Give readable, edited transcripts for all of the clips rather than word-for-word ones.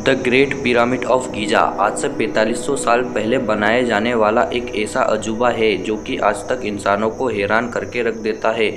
The great pyramid of Giza आज से 4500 साल पहले बनाए जाने वाला एक ऐसा अजूबा है जो कि आज तक इंसानों को हैरान करके रख देता है।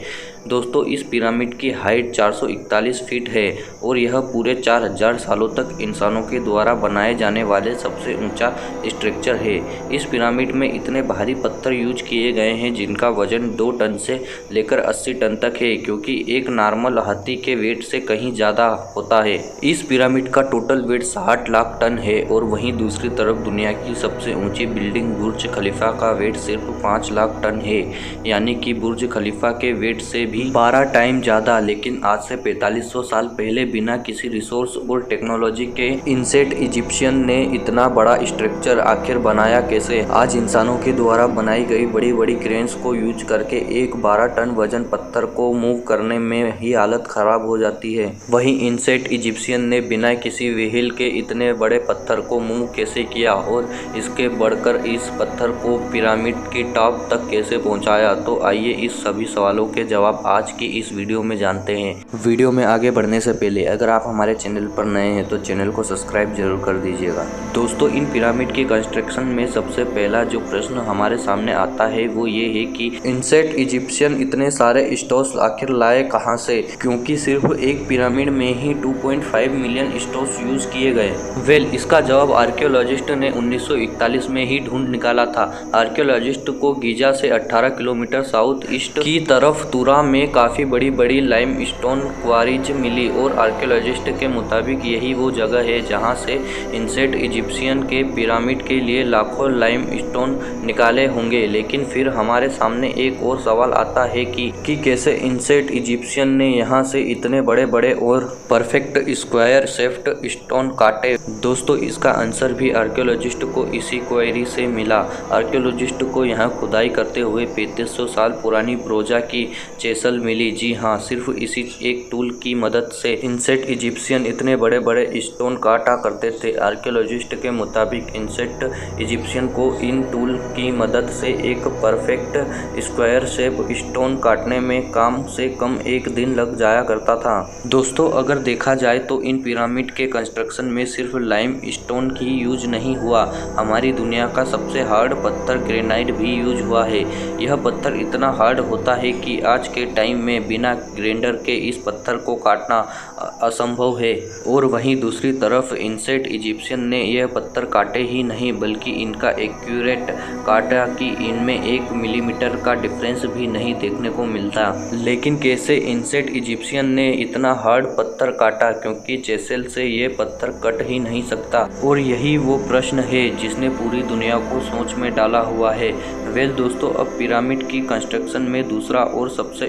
दोस्तों, इस पिरामिड की हाइट 441 फीट है और यह पूरे 4000 सालों तक इंसानों के द्वारा बनाए जाने वाले सबसे ऊंचा स्ट्रक्चर है। इस पिरामिड में इतने भारी पत्थर यूज किए गए हैं जिनका वजन 2 टन से लेकर 80 टन तक है, क्योंकि एक नॉर्मल हाथी के वेट से कहीं ज़्यादा होता है। इस पिरामिड का टोटल वेट 60 लाख टन है और वहीं दूसरी तरफ दुनिया की सबसे ऊंची बिल्डिंग बुर्ज खलीफा का वेट सिर्फ 5 लाख टन है, यानी कि बुर्ज खलीफा के वेट से भी 12 टाइम ज़्यादा। लेकिन आज से 4500 साल पहले बिना किसी रिसोर्स और टेक्नोलॉजी के एंशिएंट इजिप्शियन ने इतना बड़ा स्ट्रक्चर आखिर बनाया कैसे? आज इंसानों के द्वारा बनाई गई बड़ी बड़ी क्रेन्स को यूज करके एक 12 टन वजन पत्थर को मूव करने में ही हालत खराब हो जाती है। वहीं एंशिएंट इजिप्शियन ने बिना किसी व्हील के इतने बड़े पत्थर को मूव कैसे किया और इसके बढ़कर इस पत्थर को पिरामिड की टॉप तक कैसे पहुंचाया? तो आइए इस सभी सवालों के जवाब आज की इस वीडियो में जानते हैं। वीडियो में आगे बढ़ने से पहले अगर आप हमारे चैनल पर नए हैं तो चैनल को सब्सक्राइब जरूर कर दीजिएगा। दोस्तों, इन पिरामिड के कंस्ट्रक्शन में सबसे पहला जो प्रश्न हमारे सामने आता है वो ये है कि एंशिएंट इजिप्शियन इतने सारे स्टोन्स आखिर लाए कहां से, क्योंकि सिर्फ एक पिरामिड में ही 2.5 मिलियन स्टोन्स यूज किए गए। इसका जवाब आर्कियोलॉजिस्ट ने 1941 में ही ढूंढ निकाला था। आर्कियोलॉजिस्ट को गीजा से 18 किलोमीटर साउथ ईस्ट की तरफ तुरा में काफी बड़ी बड़ी लाइमस्टोन क्वारीज मिली और आर्कियोलॉजिस्ट के मुताबिक यही वो जगह है जहां से एंशिएंट इजिप्शियन के पिरामिड के लिए लाखों लाइमस्टोन निकाले होंगे। लेकिन फिर हमारे सामने एक और सवाल आता है कि कैसे एंशिएंट इजिप्शियन ने यहाँ से इतने बड़े बड़े और परफेक्ट स्क्वायर शेप्ड स्टोन काटे? दोस्तों, इसका आंसर भी आर्कियोलॉजिस्ट को इसी क्वेरी से मिला। आर्कियोलॉजिस्ट को यहाँ खुदाई करते हुए 3500 साल पुरानी ब्रोंजा की चेसल मिली। जी हाँ, सिर्फ इसी एक टूल की मदद से एंशिएंट इजिप्शियन इतने बड़े बड़े स्टोन काटा करते थे। आर्कियोलॉजिस्ट के मुताबिक एंशिएंट इजिप्शियन को इन टूल की मदद से एक परफेक्ट स्क्वायर शेप स्टोन काटने में कम से कम 1 दिन लग जाया करता था। दोस्तों, अगर देखा जाए तो इन पिरामिड के कंस्ट्रक्शन में सिर्फ लाइम स्टोन की यूज नहीं हुआ, हमारी दुनिया का सबसे हार्ड पत्थर ग्रेनाइट भी यूज हुआ है। यह पत्थर इतना हार्ड होता है कि आज के टाइम में बिना ग्राइंडर के इस पत्थर को काटना असंभव है। और वहीं दूसरी तरफ एंशिएंट इजिप्शियन ने यह पत्थर काटे ही नहीं बल्कि इनका एक्यूरेट काटा कि इनमें 1 मिलीमीटर का डिफरेंस भी नहीं देखने को मिलता। लेकिन कैसे एंशिएंट इजिप्शियन ने इतना हार्ड पत्थर काटा, क्योंकि चेसल से ये पत्थर कट ही नहीं सकता। और यही वो प्रश्न है जिसने पूरी दुनिया को सोच में डाला हुआ है। दोस्तों, अब पिरामिड की कंस्ट्रक्शन में दूसरा और सबसे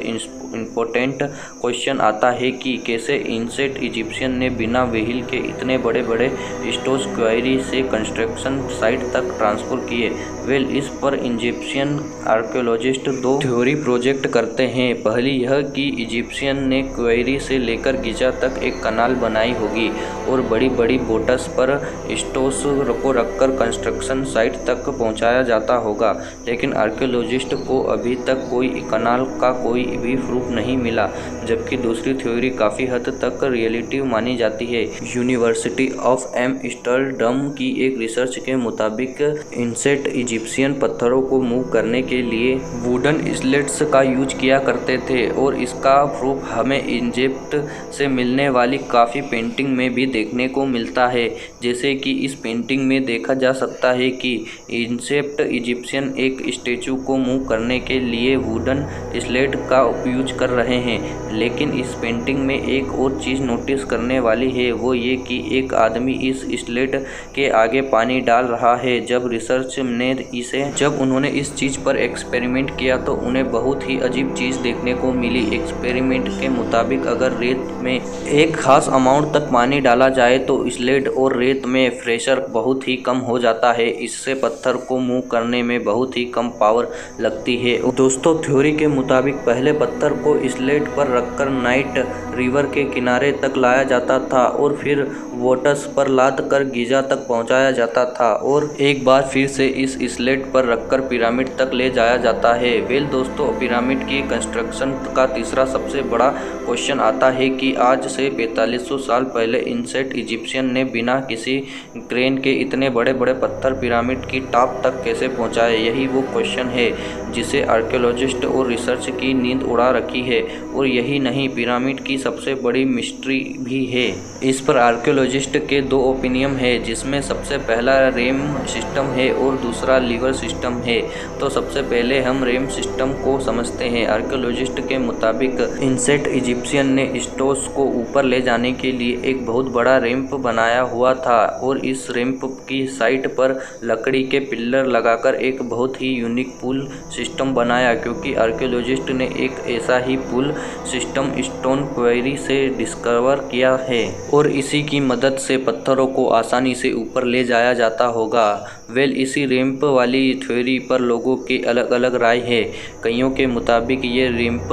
इम्पोर्टेंट क्वेश्चन आता है कि कैसे एंशिएंट इजिप्शियन ने बिना व्हील के इतने बड़े बड़े स्टोन्स क्वारी से कंस्ट्रक्शन साइट तक ट्रांसफर किए। इस पर इजिप्शियन आर्कियोलॉजिस्ट 2 थ्योरी प्रोजेक्ट करते हैं। पहली यह कि इजिप्शियन ने क्वारी से लेकर गीजा तक एक कनाल बनाई होगी और बड़ी बड़ी बोट्स पर स्टोन्स को रखकर कंस्ट्रक्शन साइट तक पहुंचाया जाता होगा। लेकिन आर्कियोलॉजिस्ट को अभी तक कोई कनाल का कोई भी प्रूफ नहीं मिला, जबकि दूसरी थ्योरी काफ़ी हद तक रियलिटी मानी जाती है। यूनिवर्सिटी ऑफ एम्स्टर्डम की एक रिसर्च के मुताबिक एंशिएंट इजिप्शियन पत्थरों को मूव करने के लिए वुडन स्लेट्स का यूज किया करते थे और इसका प्रूफ हमें इजिप्ट से मिलने वाली काफ़ी पेंटिंग में भी देखने को मिलता है। जैसे कि इस पेंटिंग में देखा जा सकता है कि एंशिएंट इजिप्शियन एक स्टैचू को मूव करने के लिए वुडन स्लेट का यूज कर रहे हैं। लेकिन इस पेंटिंग में एक और चीज़ नोटिस करने वाली है, वो ये कि एक आदमी इस स्लेट के आगे पानी डाल रहा है। जब उन्होंने इस चीज़ पर एक्सपेरिमेंट किया तो उन्हें बहुत ही अजीब चीज़ देखने को मिली। एक्सपेरिमेंट के मुताबिक अगर रेत में एक खास अमाउंट तक पानी डाला जाए तो स्लेट और रेत में प्रेशर बहुत ही कम हो जाता है। इससे पत्थर को मूव करने में बहुत ही कम पावर लगती है। दोस्तों, थ्योरी के मुताबिक पहले पत्थर को स्लेट पर रखकर नाइट रिवर के किनारे तक लाया जाता था और फिर बोट्स पर लाद कर गीजा तक पहुंचाया जाता था और एक बार फिर से इस स्लेट पर रखकर पिरामिड तक ले जाया जाता है। वेल दोस्तों, पिरामिड की कंस्ट्रक्शन का तीसरा सबसे बड़ा क्वेश्चन आता है कि आज से 4500 साल पहले एंशिएंट इजिप्शियन ने बिना किसी क्रेन के इतने बड़े बड़े पत्थर पिरामिड की टॉप तक कैसे पहुंचाए। यही वो क्वेश्चन है जिसे आर्कियोलॉजिस्ट और रिसर्च की नींद उड़ा रखी है। और यही नहीं, पिरामिड की सबसे बड़ी मिस्ट्री भी है। इस पर आर्कियोलॉजिस्ट के दो ओपिनियन है, जिसमें सबसे पहला रेम सिस्टम है और दूसरा लीवर सिस्टम है। तो सबसे पहले हम रेम सिस्टम को समझते हैं। आर्कियोलॉजिस्ट के मुताबिक एंशिएंट इजिप्शियन ने स्टोस को ऊपर ले जाने के लिए एक बहुत बड़ा रैंप बनाया हुआ था और इस रैंप की साइड पर लकड़ी के पिलर लगाकर एक बहुत ही यूनिक पुल सिस्टम बनाया, क्योंकि आर्कियोलॉजिस्ट ने एक ऐसा ही पुल सिस्टम स्टोन क्वेरी से डिस्कवर किया है और इसी की मदद से पत्थरों को आसानी से ऊपर ले जाया जाता होगा। वेल, इसी रैंप वाली थ्योरी पर लोगों की अलग अलग राय है। कईयों के मुताबिक ये रैंप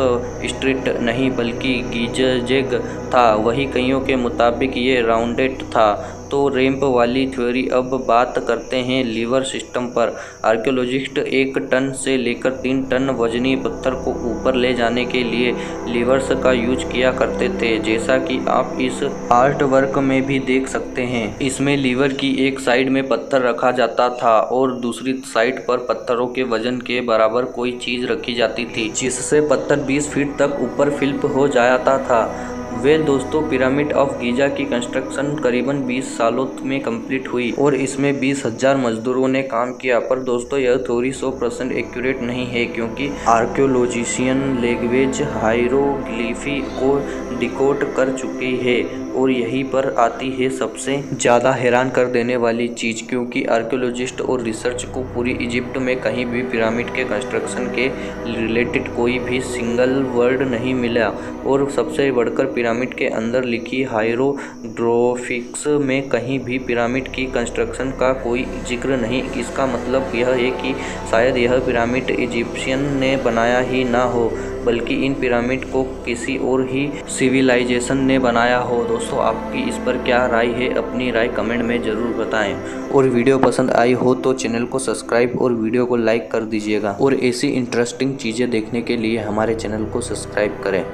स्ट्रेट नहीं बल्कि गिगजैग था, वहीं कईयों के मुताबिक ये राउंडेड था। तो रैंप वाली थ्योरी। अब बात करते हैं लीवर सिस्टम पर। आर्कियोलॉजिस्ट 1 टन से लेकर 3 टन वजनी पत्थर को ऊपर ले जाने के लिए लीवर्स का यूज किया करते थे, जैसा कि आप इस आर्ट वर्क में भी देख सकते हैं। इसमें लीवर की एक साइड में पत्थर रखा जाता था और दूसरी साइड पर पत्थरों के वजन के बराबर कोई चीज रखी जाती थी, जिससे पत्थर 20 फीट तक ऊपर फ्लिप हो जाता था। वेल दोस्तों, पिरामिड ऑफ गीजा की कंस्ट्रक्शन करीबन 20 सालों में कंप्लीट हुई और इसमें 20,000 मजदूरों ने काम किया। पर दोस्तों, यह थ्योरी 100% एक्यूरेट नहीं है, क्योंकि आर्कियोलॉजिशियन लैंग्वेज हायरोग्लिफी को डिकोड कर चुकी है। और यहीं पर आती है सबसे ज़्यादा हैरान कर देने वाली चीज़, क्योंकि आर्कियोलॉजिस्ट और रिसर्च को पूरी इजिप्ट में कहीं भी पिरामिड के कंस्ट्रक्शन के रिलेटेड कोई भी सिंगल वर्ड नहीं मिला। और सबसे बढ़कर पिरामिड के अंदर लिखी हायरोग्लिफिक्स में कहीं भी पिरामिड की कंस्ट्रक्शन का कोई जिक्र नहीं। इसका मतलब यह है कि शायद यह पिरामिड इजिप्शियन ने बनाया ही ना हो, बल्कि इन पिरामिड को किसी और ही सिविलाइजेशन ने बनाया हो। दोस्तों, आपकी इस पर क्या राय है? अपनी राय कमेंट में ज़रूर बताएं। और वीडियो पसंद आई हो तो चैनल को सब्सक्राइब और वीडियो को लाइक कर दीजिएगा। और ऐसी इंटरेस्टिंग चीज़ें देखने के लिए हमारे चैनल को सब्सक्राइब करें।